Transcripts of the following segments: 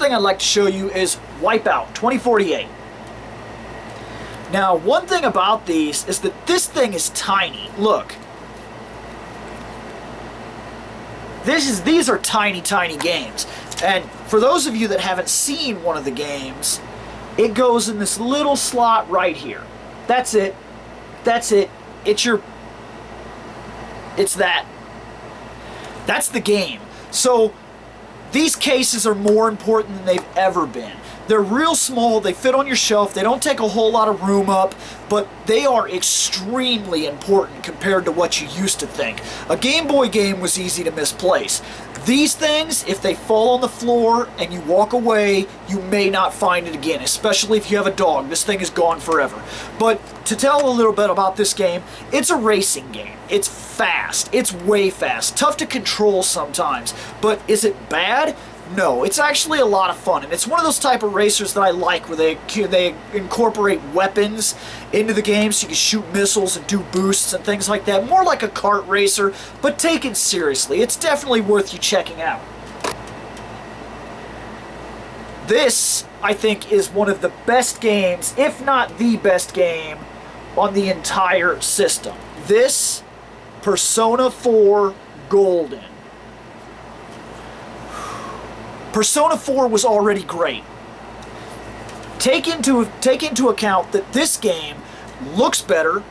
thing I'd like to show you is Wipeout 2048. Now, one thing about these is that this thing is tiny. Look. These are tiny, tiny games. And for those of you that haven't seen one of the games, it goes in this little slot right here. That's it. That's it. It's that. That's the game. So these cases are more important than they've ever been. They're real small, they fit on your shelf, they don't take a whole lot of room up, but they are extremely important compared to what you used to think. A Game Boy game was easy to misplace. These things, if they fall on the floor and you walk away, you may not find it again, especially if you have a dog. This thing is gone forever. But to tell a little bit about this game, it's a racing game. It's fast. It's way fast. Tough to control sometimes. But is it bad? No, it's actually a lot of fun, and it's one of those type of racers that I like, where they incorporate weapons into the game, so you can shoot missiles and do boosts and things like that. More like a kart racer, but taken seriously. It's definitely worth you checking out. This, I think, is one of the best games, if not the best game, on the entire system. This, Persona 4 Golden. Persona 4 was already great. Take into account that this game looks better,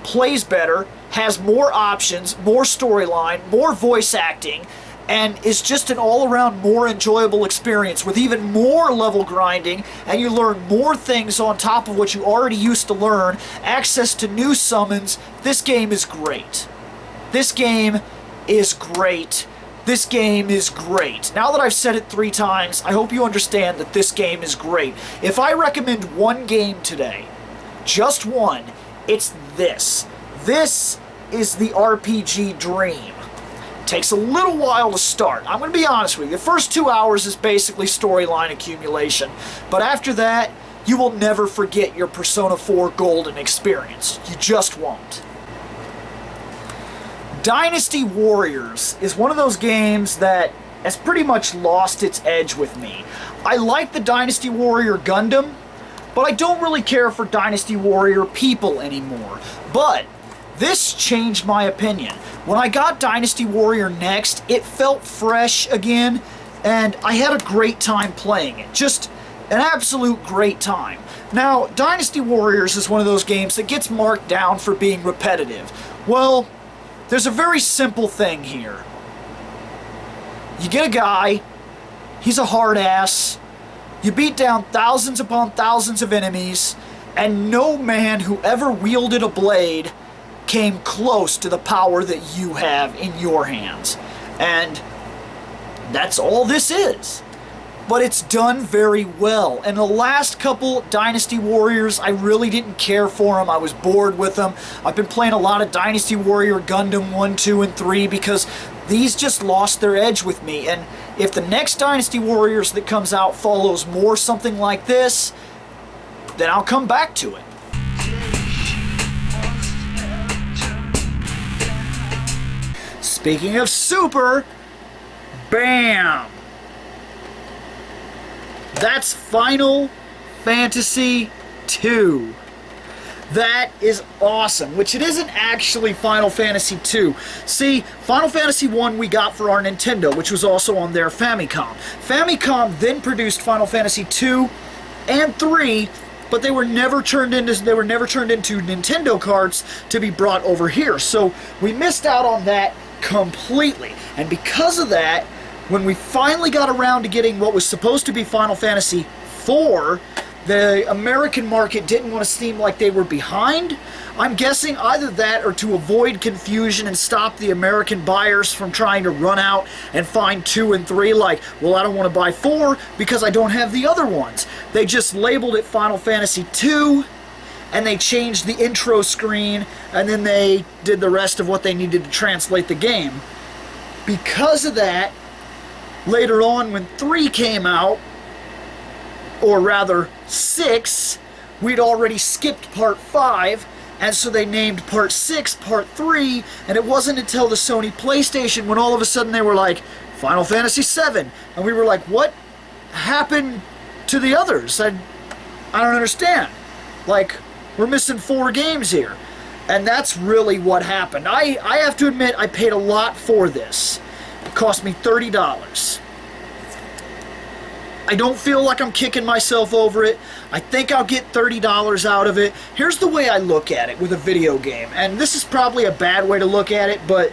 plays better, has more options, more storyline, more voice acting, and is just an all-around more enjoyable experience with even more level grinding, and you learn more things on top of what you already used to learn, access to new summons. This game is great. This game is great. This game is great. Now that I've said it 3 times, I hope you understand that this game is great. If I recommend one game today, just one, it's this. This is the RPG dream. It takes a little while to start. I'm going to be honest with you. The first 2 hours is basically storyline accumulation. But after that, you will never forget your Persona 4 Golden experience. You just won't. Dynasty Warriors is one of those games that has pretty much lost its edge with me. I like the Dynasty Warrior Gundam, but I don't really care for Dynasty Warrior people anymore. But this changed my opinion. When I got Dynasty Warrior Next, it felt fresh again, and I had a great time playing it. Just an absolute great time. Now, Dynasty Warriors is one of those games that gets marked down for being repetitive. Well, there's a very simple thing here. You get a guy, he's a hard ass, you beat down thousands upon thousands of enemies, and no man who ever wielded a blade came close to the power that you have in your hands. And that's all this is. But it's done very well. And the last couple Dynasty Warriors, I really didn't care for them. I was bored with them. I've been playing a lot of Dynasty Warrior Gundam 1, 2, and 3 because these just lost their edge with me. And if the next Dynasty Warriors that comes out follows more something like this, then I'll come back to it. Speaking of super, bam! That's Final Fantasy II. That is awesome, which it isn't actually Final Fantasy II. See, Final Fantasy I we got for our Nintendo, which was also on their Famicom. Famicom then produced Final Fantasy II and III, but they were never turned into Nintendo carts to be brought over here. So we missed out on that completely. And because of that, when we finally got around to getting what was supposed to be Final Fantasy IV, the American market didn't want to seem like they were behind. I'm guessing either that or to avoid confusion and stop the American buyers from trying to run out and find 2 and 3 like, well, I don't want to buy 4 because I don't have the other ones. They just labeled it Final Fantasy II, and they changed the intro screen, and then they did the rest of what they needed to translate the game. Because of that, later on, when 3 came out, or rather 6, we'd already skipped part 5, and so they named part 6 part 3, and it wasn't until the Sony PlayStation when all of a sudden they were like, Final Fantasy VII, and we were like, what? happened to the others? I don't understand. Like, we're missing 4 games here. And that's really what happened. I have to admit, I paid a lot for this. It cost me $30. I don't feel like I'm kicking myself over it. I think I'll get $30 out of it. Here's the way I look at it with a video game. And this is probably a bad way to look at it, but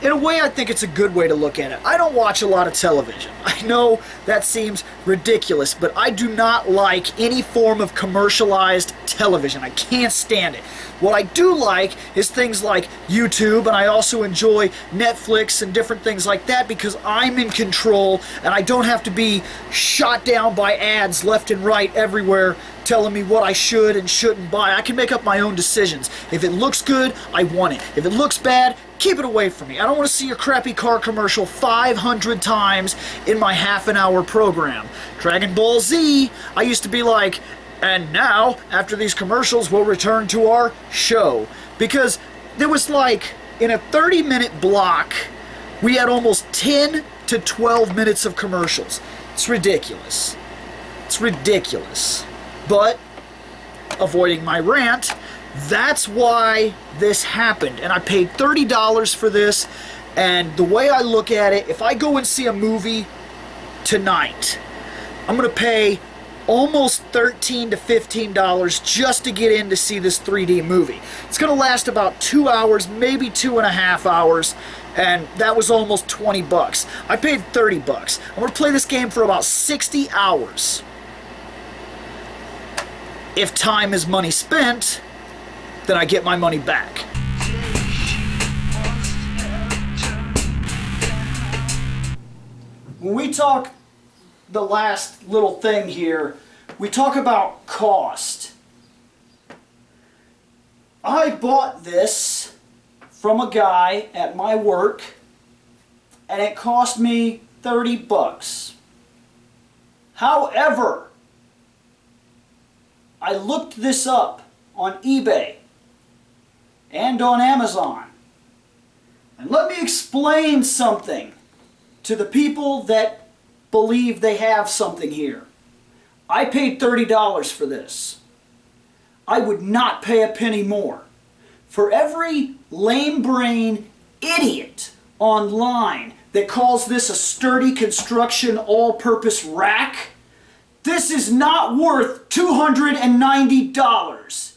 in a way, I think it's a good way to look at it. I don't watch a lot of television. I know that seems ridiculous, but I do not like any form of commercialized television. I can't stand it. What I do like is things like YouTube, and I also enjoy Netflix and different things like that because I'm in control and I don't have to be shot down by ads left and right everywhere telling me what I should and shouldn't buy. I can make up my own decisions. If it looks good, I want it. If it looks bad, keep it away from me. I don't want to see a crappy car commercial 500 times in my half-an-hour program. Dragon Ball Z, I used to be like, and now, after these commercials, we'll return to our show. Because there was like, in a 30-minute block, we had almost 10 to 12 minutes of commercials. It's ridiculous. It's ridiculous. But, avoiding my rant, that's why this happened. And I paid $30 for this, and the way I look at it, if I go and see a movie tonight, I'm going to pay almost $13 to $15 just to get in to see this 3D movie. It's going to last about 2 hours, maybe 2.5 hours, and that was almost 20 bucks. I paid 30 bucks. I'm going to play this game for about 60 hours. If time is money spent, then I get my money back. When we talk the last little thing here, we talk about cost. I bought this from a guy at my work, and it cost me 30 bucks. However, I looked this up on eBay and on Amazon. And let me explain something to the people that believe they have something here. I paid $30 for this. I would not pay a penny more. For every lame brain idiot online that calls this a sturdy construction all-purpose rack, this is not worth $290.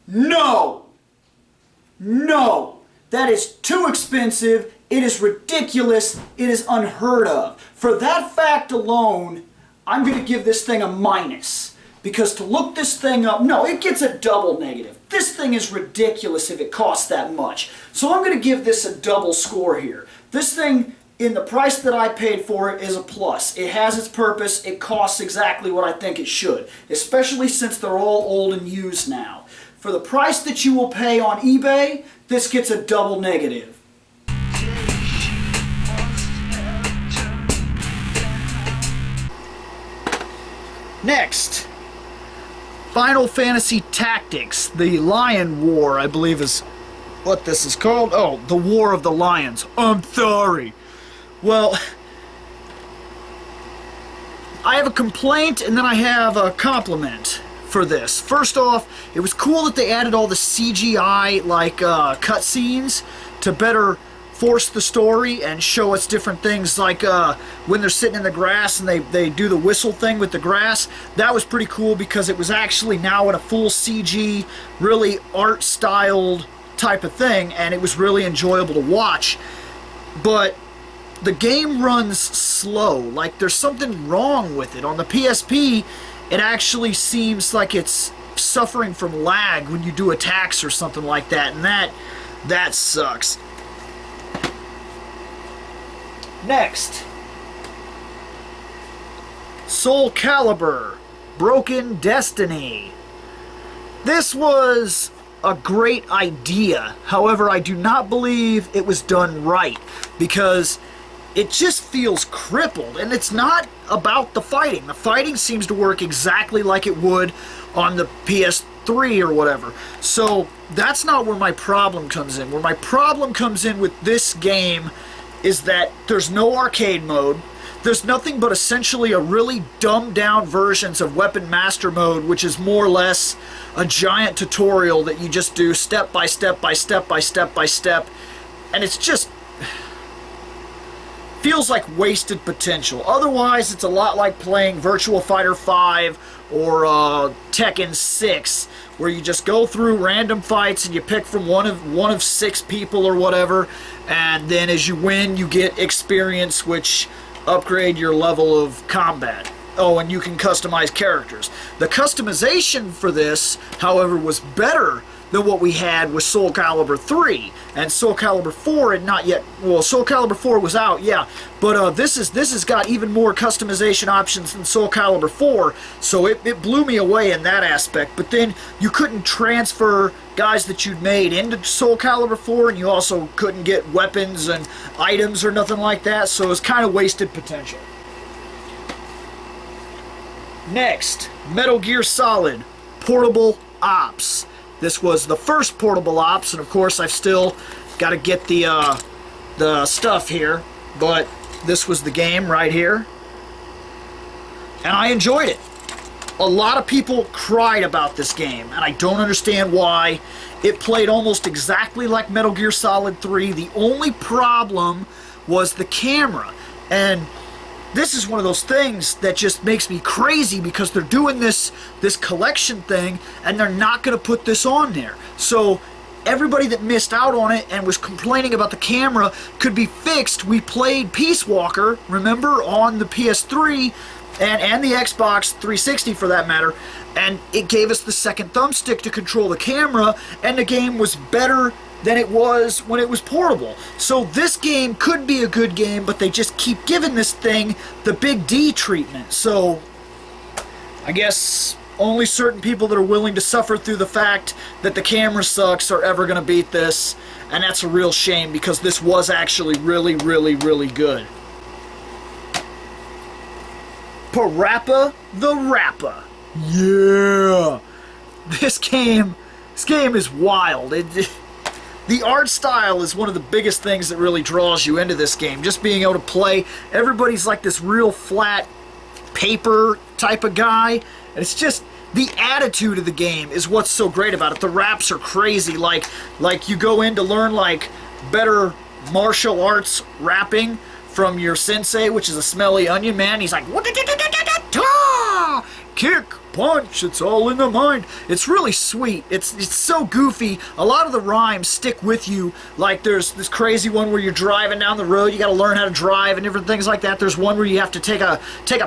No! No! That is too expensive. It is ridiculous. It is unheard of. For that fact alone, I'm going to give this thing a minus. Because to look this thing up, no, it gets a double negative. This thing is ridiculous if it costs that much. So I'm going to give this a double score here. This thing, in the price that I paid for it, is a plus. It has its purpose. It costs exactly what I think it should. Especially since they're all old and used now. For the price that you will pay on eBay, this gets a double negative. Next, Final Fantasy Tactics, the Lion War, I believe is what this is called. Oh, the War of the Lions. I'm sorry. Well, I have a complaint and then I have a compliment for this. First off, it was cool that they added all the CGI like cutscenes to better force the story and show us different things, like when they're sitting in the grass and they do the whistle thing with the grass. That was pretty cool because it was actually now in a full CG, really art styled type of thing, and it was really enjoyable to watch. But the game runs slow, like there's something wrong with it. On the PSP, it actually seems like it's suffering from lag when you do attacks or something like that, and that sucks. Next, Soul Calibur, Broken Destiny. This was a great idea. However, I do not believe it was done right because it just feels crippled, and it's not about the fighting. The fighting seems to work exactly like it would on the PS3 or whatever. So that's not where my problem comes in. Where my problem comes in with this game is that there's no arcade mode. there's nothing but essentially a really dumbed down versions of Weapon Master Mode, which is more or less a giant tutorial that you just do step by step by step by step by step, and it's just feels like wasted potential. Otherwise, it's a lot like playing Virtua Fighter 5 or Tekken 6, where you just go through random fights and you pick from one of 6 people or whatever, and then as you win, you get experience, which upgrade your level of combat. Oh, and you can customize characters. The customization for this, however, was better than what we had with Soul Calibur 3, and Soul Calibur 4 had not yet, well, Soul Calibur 4 was out, yeah, but this has got even more customization options than Soul Calibur 4, so it blew me away in that aspect. But then you couldn't transfer guys that you'd made into Soul Calibur 4, and you also couldn't get weapons and items or nothing like that, so it was kind of wasted potential. Next, Metal Gear Solid Portable Ops. This was the first Portable Ops, and of course I've still got to get the stuff here, but this was the game right here, and I enjoyed it. A lot of people cried about this game, and I don't understand why. It played almost exactly like Metal Gear Solid 3. The only problem was the camera, and this is one of those things that just makes me crazy, because they're doing this collection thing and they're not going to put this on there. So everybody that missed out on it and was complaining about the camera could be fixed. We played Peace Walker, remember, on the PS3 and the Xbox 360 for that matter, and it gave us the second thumbstick to control the camera, and the game was better than it was when it was portable. So this game could be a good game, but they just keep giving this thing the big D treatment. So I guess only certain people that are willing to suffer through the fact that the camera sucks are ever going to beat this, and that's a real shame, because this was actually really, really, really good. Parappa the Rappa. Yeah! This game is wild. The art style is one of the biggest things that really draws you into this game. Just being able to play. Everybody's like this real flat paper type of guy. And it's just, the attitude of the game is what's so great about it. The raps are crazy. Like you go in to learn like better martial arts rapping from your sensei, which is a smelly onion man. He's like, kick, punch, it's all in the mind. It's really sweet. It's so goofy. A lot of the rhymes stick with you. Like there's this crazy one where you're driving down the road, you got to learn how to drive and different things like that. There's one where you have to take a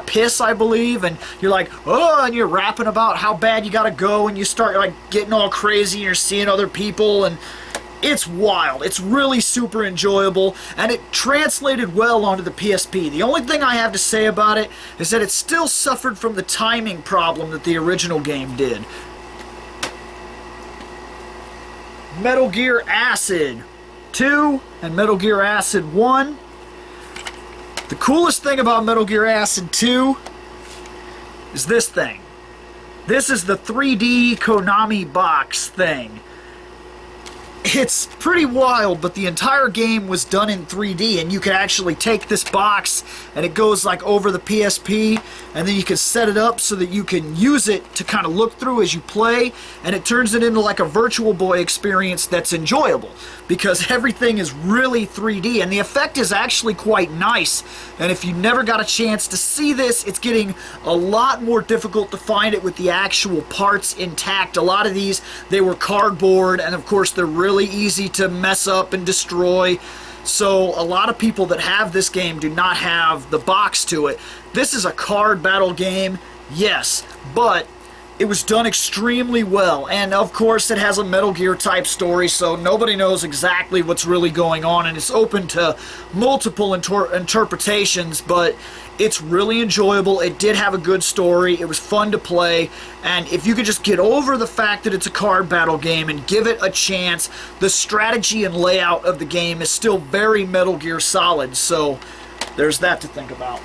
piss, I believe, and you're like, oh, and you're rapping about how bad you got to go, and you start like getting all crazy, and you're seeing other people, and it's wild. It's really super enjoyable, and it translated well onto the PSP. The only thing I have to say about it is that it still suffered from the timing problem that the original game did. Metal Gear Acid 2 and Metal Gear Acid 1. The coolest thing about Metal Gear Acid 2 is this thing. This is the 3D Konami box thing. It's pretty wild, but the entire game was done in 3D, and you can actually take this box and it goes like over the PSP, and then you can set it up so that you can use it to kind of look through as you play, and it turns it into like a Virtual Boy experience that's enjoyable, because everything is really 3D, and the effect is actually quite nice. And if you never got a chance to see this, it's getting a lot more difficult to find it with the actual parts intact. A lot of these, they were cardboard, and of course they're really easy to mess up and destroy. So a lot of people that have this game do not have the box to it. This is a card battle game, yes, but it was done extremely well, and of course it has a Metal Gear type story, so nobody knows exactly what's really going on, and it's open to multiple interpretations, but it's really enjoyable. It did have a good story, it was fun to play, and if you could just get over the fact that it's a card battle game and give it a chance, the strategy and layout of the game is still very Metal Gear Solid, so there's that to think about.